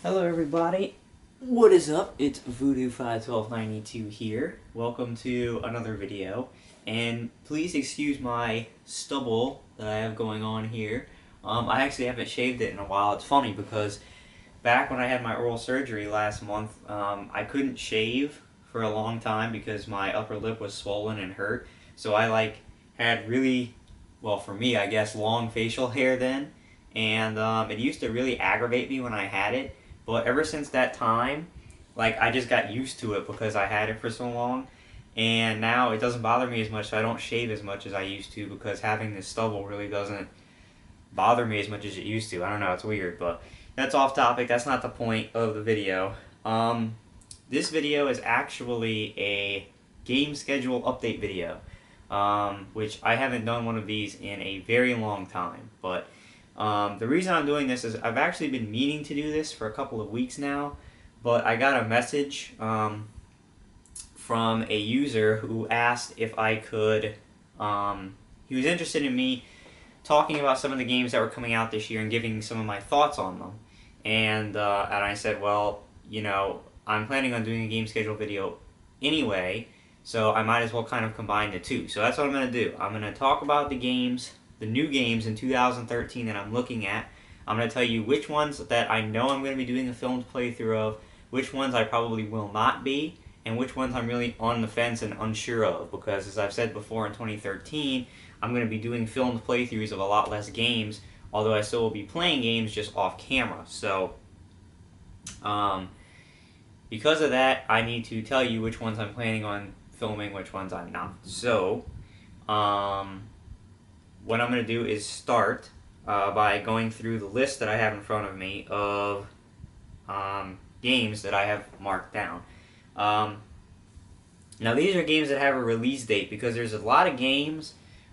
Hello everybody, what is up? It's Voodoo51292 here. Welcome to another video, and please excuse my stubble that I have going on here. I actually haven't shaved it in a while. It's funny because back when I had my oral surgery last month, I couldn't shave for a long time because my upper lip was swollen and hurt. So I had really, well for me I guess, long facial hair then, and it used to really aggravate me when I had it. But ever since that time, I just got used to it because I had it for so long. And now it doesn't bother me as much, so I don't shave as much as I used to because having this stubble really doesn't bother me as much as it used to. I don't know, it's weird, but that's off topic. That's not the point of the video. This video is actually a game schedule update video, which I haven't done one of these in a very long time, but the reason I'm doing this is I've actually been meaning to do this for a couple of weeks now, but I got a message from a user who asked if I could, he was interested in me talking about some of the games that were coming out this year and giving some of my thoughts on them. And I said, well, you know, I'm planning on doing a game schedule video anyway, so I might as well kind of combine the two. So that's what I'm going to do. I'm going to talk about the new games in 2013 that I'm looking at. I'm going to tell you which ones that I know I'm going to be doing a filmed playthrough of, which ones I probably will not be, and which ones I'm really on the fence and unsure of, because as I've said before, in 2013, I'm going to be doing filmed playthroughs of a lot less games, although I still will be playing games just off camera. So, because of that, I need to tell you which ones I'm planning on filming, which ones I'm not. So, what I'm going to do is start by going through the list that I have in front of me of games that I have marked down. Now these are games that have a release date because there's a lot of games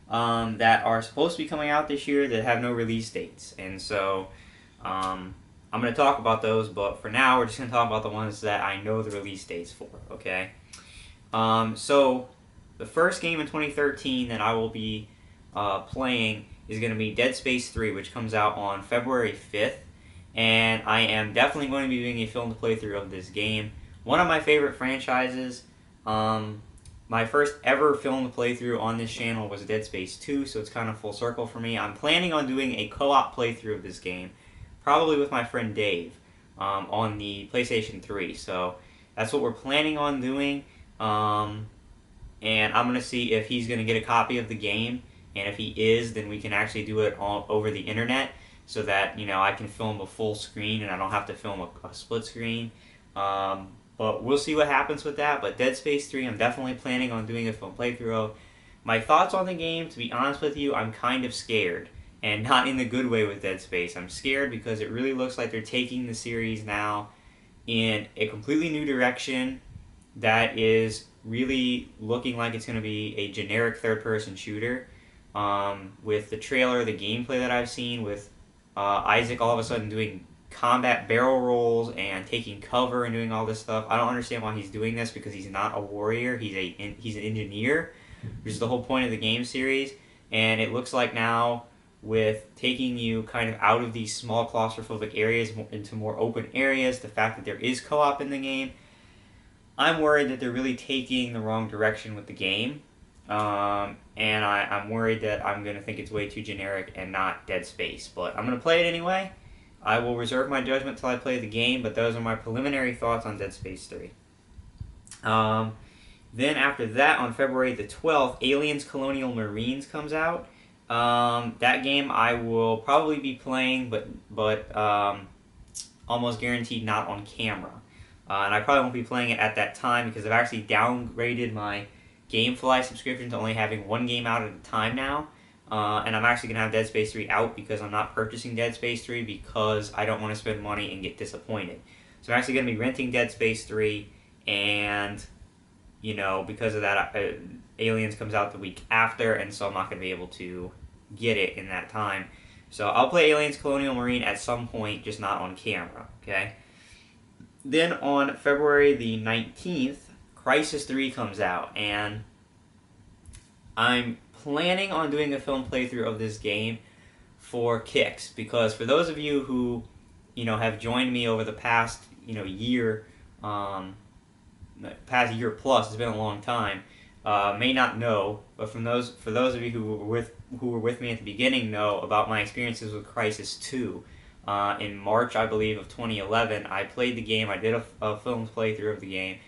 that are supposed to be coming out this year that have no release dates. And so I'm going to talk about those, but for now we're just going to talk about the ones that I know the release dates for, okay? So the first game in 2013 that I will be playing is going to be Dead Space 3, which comes out on February 5th, and I am definitely going to be doing a filmed playthrough of this game. One of my favorite franchises. My first ever filmed playthrough on this channel was Dead Space 2, so it's kind of full circle for me. I'm planning on doing a co-op playthrough of this game, probably with my friend Dave, on the PlayStation 3, so that's what we're planning on doing, and I'm going to see if he's going to get a copy of the game. And if he is, then we can actually do it all over the internet so that, you know, I can film a full screen and I don't have to film a split screen. But we'll see what happens with that. But Dead Space 3, I'm definitely planning on doing a film playthrough of. My thoughts on the game, to be honest with you, I'm kind of scared. And not in the good way with Dead Space. I'm scared because it really looks like they're taking the series now in a completely new direction that is really looking like it's going to be a generic third-person shooter. With the trailer, the gameplay that I've seen, with Isaac all of a sudden doing combat barrel rolls and taking cover and doing all this stuff. I don't understand why he's doing this because he's not a warrior. He's an engineer, which is the whole point of the game series. And it looks like now, with taking you kind of out of these small claustrophobic areas into more open areas, the fact that there is co-op in the game, I'm worried that they're really taking the wrong direction with the game. And I'm worried that I'm going to think it's way too generic and not Dead Space. But I'm going to play it anyway. I will reserve my judgment till I play the game, but those are my preliminary thoughts on Dead Space 3. Then after that, on February the 12th, Aliens Colonial Marines comes out. That game I will probably be playing, but almost guaranteed not on camera. And I probably won't be playing it at that time because I've actually downgraded my GameFly subscription to only having one game out at a time now. And I'm actually going to have Dead Space 3 out because I'm not purchasing Dead Space 3 because I don't want to spend money and get disappointed. So I'm actually going to be renting Dead Space 3, and, you know, because of that, Aliens comes out the week after, and so I'm not going to be able to get it in that time. So I'll play Aliens Colonial Marine at some point, just not on camera, okay? Then on February the 19th, Crysis 3 comes out, and I'm planning on doing a film playthrough of this game for kicks, because for those of you who have joined me over the past year, past year plus. It's been a long time. May not know, but for those of you who were with me at the beginning, know about my experiences with Crysis II. In March, I believe, of 2011, I played the game. I did a filmed playthrough of the game,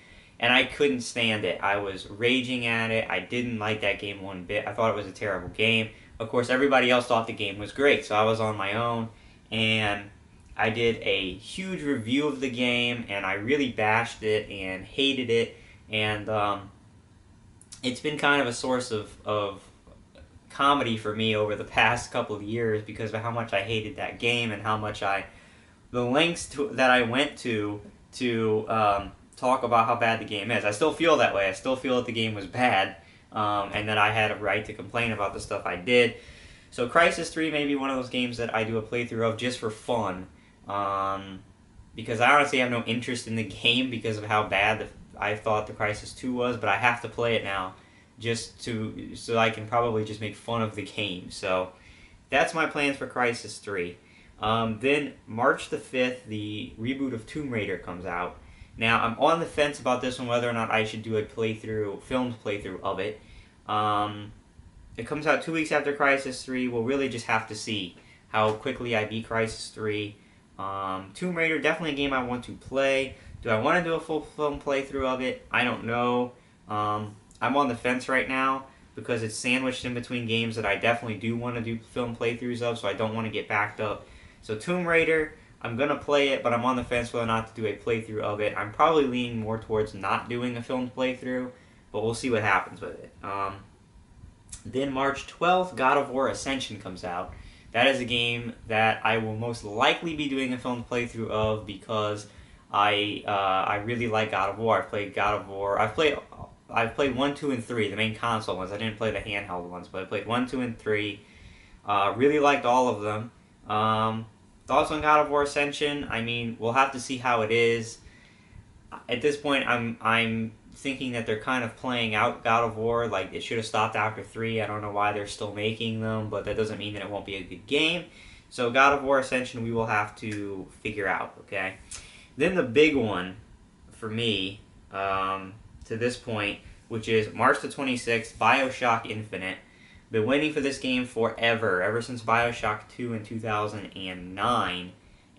and I couldn't stand it. I was raging at it. I didn't like that game one bit. I thought it was a terrible game. Of course, everybody else thought the game was great, so I was on my own, and I did a huge review of the game, and I really bashed it and hated it, and it's been kind of a source of comedy for me over the past couple of years because of how much I hated that game and how much the lengths that I went to talk about how bad the game is. I still feel that way. I still feel that the game was bad, and that I had a right to complain about the stuff I did. So Crysis 3 may be one of those games that I do a playthrough of just for fun, because I honestly have no interest in the game because of how bad I thought the Crysis 2 was, but I have to play it now so I can probably just make fun of the game. So that's my plans for Crysis 3. Then March the 5th, the reboot of Tomb Raider comes out. Now, I'm on the fence about this one, whether or not I should do a filmed playthrough of it. It comes out 2 weeks after Crysis 3. We'll really just have to see how quickly I beat Crysis 3. Tomb Raider, definitely a game I want to play. Do I want to do a full film playthrough of it? I don't know. I'm on the fence right now because it's sandwiched in between games that I definitely do want to do film playthroughs of, so I don't want to get backed up. So Tomb Raider, I'm going to play it, but I'm on the fence whether or not to do a playthrough of it. I'm probably leaning more towards not doing a filmed playthrough, but we'll see what happens with it. Then March 12th, God of War Ascension comes out. That is a game that I will most likely be doing a filmed playthrough of because I really like God of War. I've played God of War. I've played 1, 2, and 3, the main console ones. I didn't play the handheld ones, but I played 1, 2, and 3. Really liked all of them. Thoughts on God of War Ascension? I mean, we'll have to see how it is. At this point, I'm thinking that they're kind of playing out God of War. Like, it should have stopped after 3. I don't know why they're still making them, but that doesn't mean that it won't be a good game. So God of War Ascension, we will have to figure out, okay? Then the big one for me, to this point, which is March the 26th, BioShock Infinite. Been waiting for this game forever, ever since BioShock 2 in 2009,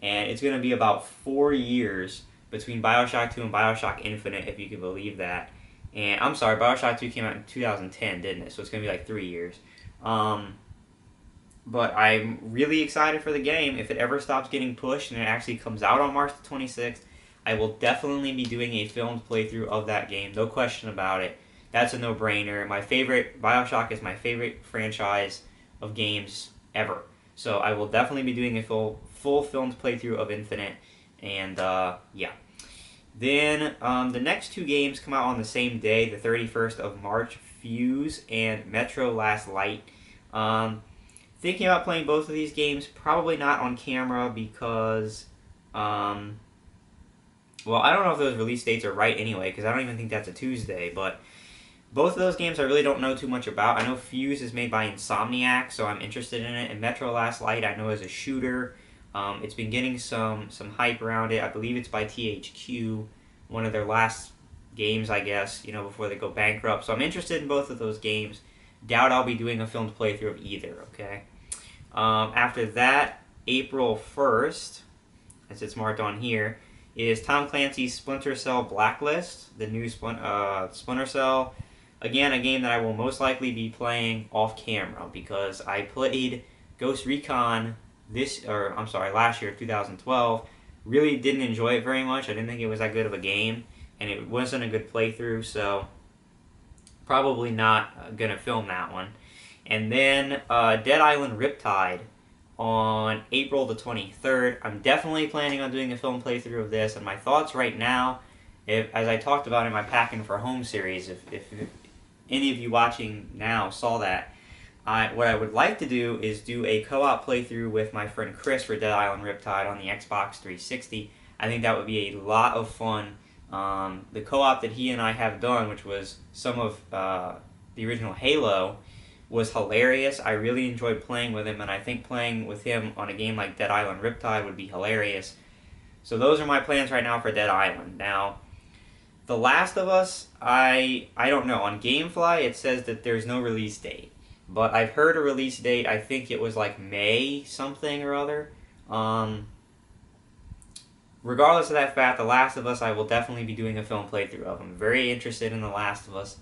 and it's going to be about 4 years between BioShock 2 and BioShock Infinite, if you can believe that. And I'm sorry, BioShock 2 came out in 2010, didn't it? So it's going to be like 3 years. But I'm really excited for the game. If it ever stops getting pushed and it actually comes out on March the 26th, I will definitely be doing a filmed playthrough of that game, no question about it. That's a no-brainer. BioShock is my favorite franchise of games ever. So I will definitely be doing a full filmed playthrough of Infinite, and yeah. Then the next 2 games come out on the same day, the 31st of March, Fuse and Metro Last Light. Thinking about playing both of these games, probably not on camera because... well, I don't know if those release dates are right anyway, because I don't even think that's a Tuesday, but both of those games I really don't know too much about. I know Fuse is made by Insomniac, so I'm interested in it, and Metro Last Light I know is a shooter. It's been getting some hype around it. I believe it's by THQ, one of their last games, I guess, before they go bankrupt. So I'm interested in both of those games. Doubt I'll be doing a filmed playthrough of either, okay? After that, April 1st, as it's marked on here, is Tom Clancy's Splinter Cell Blacklist, the new Splinter Cell. Again, a game that I will most likely be playing off camera because I played Ghost Recon last year, 2012. Really didn't enjoy it very much. I didn't think it was that good of a game, and it wasn't a good playthrough, so probably not going to film that one. And then Dead Island Riptide on April the 23rd. I'm definitely planning on doing a film playthrough of this, and my thoughts right now, as I talked about in my Packing for Home series, if any of you watching now saw that, what I would like to do is do a co-op playthrough with my friend Chris for Dead Island Riptide on the Xbox 360. I think that would be a lot of fun. The co-op that he and I have done, which was some of the original Halo, was hilarious. I really enjoyed playing with him, and I think playing with him on a game like Dead Island Riptide would be hilarious. So those are my plans right now for Dead Island. Now, The Last of Us, I don't know. On GameFly, it says that there's no release date. But I've heard a release date, I think it was like May something or other. Regardless of that fact, The Last of Us, I will definitely be doing a film playthrough of. I'm very interested in The Last of Us,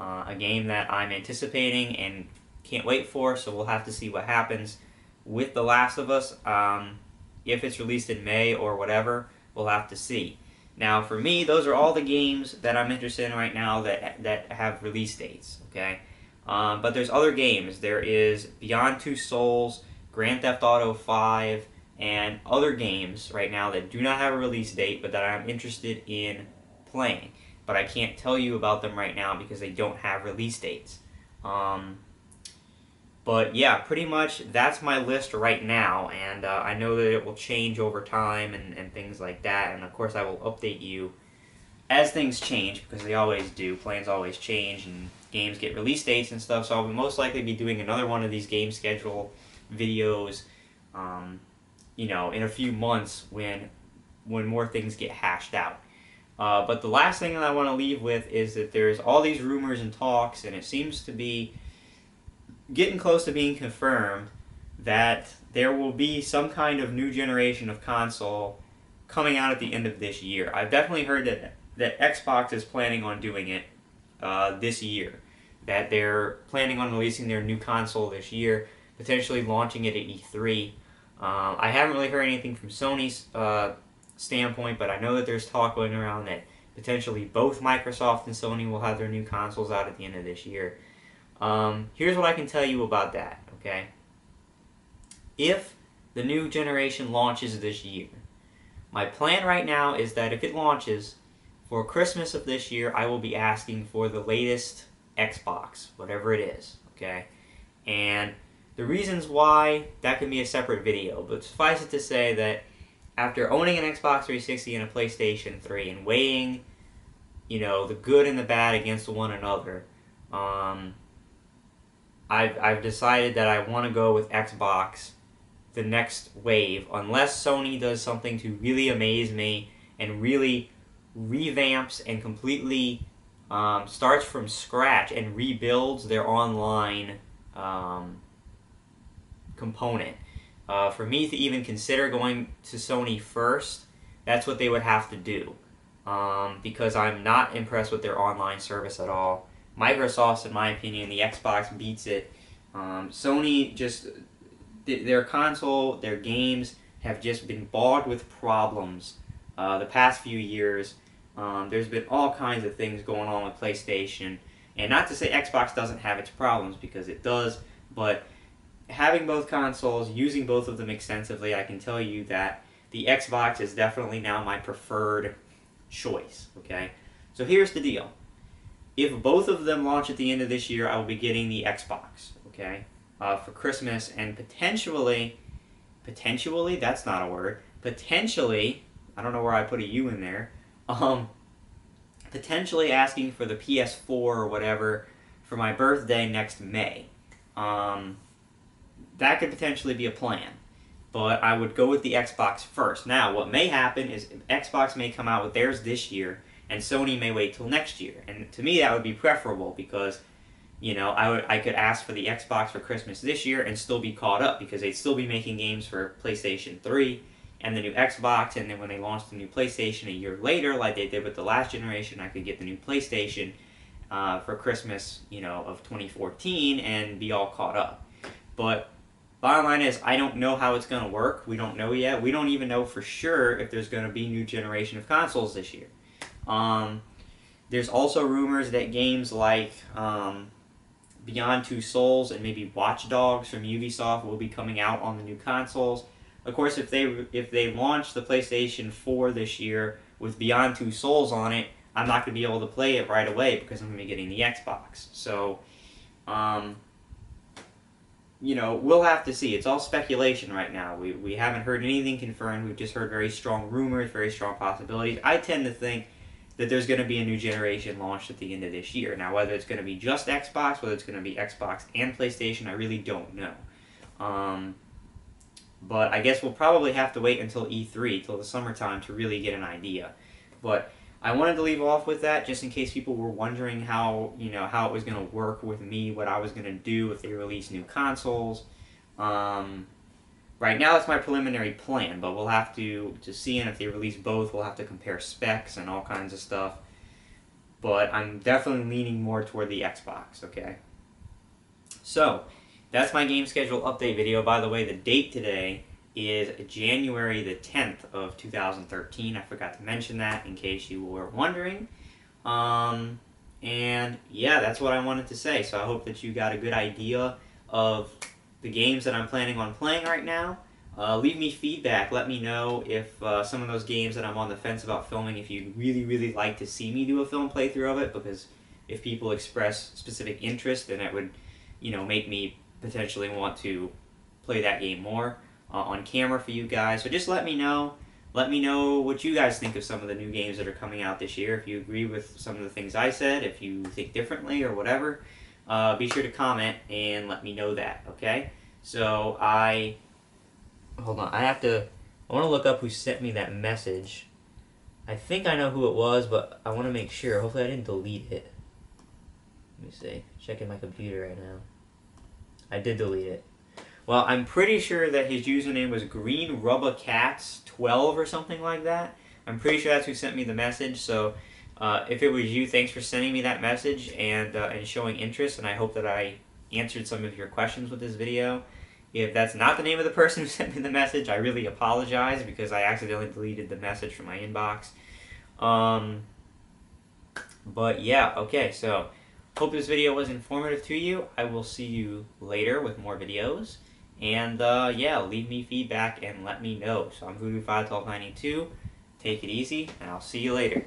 a game that I'm anticipating and can't wait for, so we'll have to see what happens with The Last of Us. If it's released in May or whatever, we'll have to see. Now, for me, those are all the games that I'm interested in right now that have release dates, okay? But there's other games. There is Beyond Two Souls, Grand Theft Auto 5, and other games right now that do not have a release date, but that I'm interested in playing. But I can't tell you about them right now because they don't have release dates. But yeah, pretty much that's my list right now, and I know that it will change over time and things like that, and of course I will update you as things change, because they always do. Plans always change, and games get release dates and stuff, so I'll most likely be doing another one of these game schedule videos, in a few months when more things get hashed out. But the last thing that I want to leave with is that there's all these rumors and talks, and it seems to be getting close to being confirmed that there will be some kind of new generation of console coming out at the end of this year. I've definitely heard that Xbox is planning on doing it this year. That they're planning on releasing their new console this year, potentially launching it at E3. I haven't really heard anything from Sony's standpoint, but I know that there's talk going around that potentially both Microsoft and Sony will have their new consoles out at the end of this year. Here's what I can tell you about that, okay? If the new generation launches this year, my plan right now is that if it launches, for Christmas of this year, I will be asking for the latest Xbox, whatever it is, okay? And the reasons why, that can be a separate video, but suffice it to say that after owning an Xbox 360 and a PlayStation 3 and weighing, the good and the bad against one another, I've decided that I want to go with Xbox the next wave, unless Sony does something to really amaze me and really revamps and completely starts from scratch and rebuilds their online component. For me to even consider going to Sony first, that's what they would have to do, because I'm not impressed with their online service at all. Microsoft's, in my opinion, the Xbox beats it. Sony just, their console, their games have just been bogged with problems the past few years. There's been all kinds of things going on with PlayStation. And not to say Xbox doesn't have its problems, because it does, but having both consoles, using both of them extensively, I can tell you that the Xbox is definitely now my preferred choice, okay? So here's the deal. If both of them launch at the end of this year, I will be getting the Xbox, okay, for Christmas, and potentially, that's not a word, potentially, I don't know where I put a U in there, potentially asking for the PS4 or whatever for my birthday next May. That could potentially be a plan, but I would go with the Xbox first. Now, what may happen is Xbox may come out with theirs this year, and Sony may wait till next year. And to me, that would be preferable, because, I could ask for the Xbox for Christmas this year and still be caught up, because they'd still be making games for PlayStation 3 and the new Xbox, and then when they launch the new PlayStation a year later, like they did with the last generation, I could get the new PlayStation for Christmas, of 2014 and be all caught up. But bottom line is, I don't know how it's going to work. We don't know yet. We don't even know for sure if there's going to be a new generation of consoles this year. There's also rumors that games like Beyond Two Souls and maybe Watch Dogs from Ubisoft will be coming out on the new consoles. Of course, if they launch the PlayStation 4 this year with Beyond Two Souls on it, I'm not going to be able to play it right away because I'm going to be getting the Xbox. So, we'll have to see. It's all speculation right now. We haven't heard anything confirmed. We've just heard very strong rumors, very strong possibilities. I tend to think that there's going to be a new generation launched at the end of this year. Now, whether it's going to be just Xbox, whether it's going to be Xbox and PlayStation, I really don't know. But I guess we'll probably have to wait until E3, till the summertime, to really get an idea. But I wanted to leave off with that just in case people were wondering how, how it was going to work with me, what I was going to do if they release new consoles. Right now, that's my preliminary plan, but we'll have to see, and if they release both, we'll have to compare specs and all kinds of stuff. But I'm definitely leaning more toward the Xbox, okay? So, that's my game schedule update video. By the way, the date today is January the 10th of 2013. I forgot to mention that in case you were wondering. And yeah, that's what I wanted to say. So I hope that you got a good idea of the games that I'm planning on playing right now. Leave me feedback. Let me know if some of those games that I'm on the fence about filming, if you'd really, really like to see me do a film playthrough of it, because if people express specific interest, then it would, make me potentially want to play that game more on camera for you guys. So just let me know. Let me know what you guys think of some of the new games that are coming out this year. If you agree with some of the things I said, if you think differently or whatever, be sure to comment and let me know that, okay? So hold on, I want to look up who sent me that message. I think I know who it was, but I want to make sure. Hopefully I didn't delete it. Let me see. Checking my computer right now. I did delete it. Well, I'm pretty sure that his username was GreenRubberCats12 or something like that. I'm pretty sure that's who sent me the message. So if it was you, thanks for sending me that message and showing interest. And I hope that I answered some of your questions with this video. If that's not the name of the person who sent me the message, I really apologize because I accidentally deleted the message from my inbox. But yeah, okay, so hope this video was informative to you. I will see you later with more videos. And yeah, leave me feedback and let me know. So I'm Voodoo51292. Take it easy, and I'll see you later.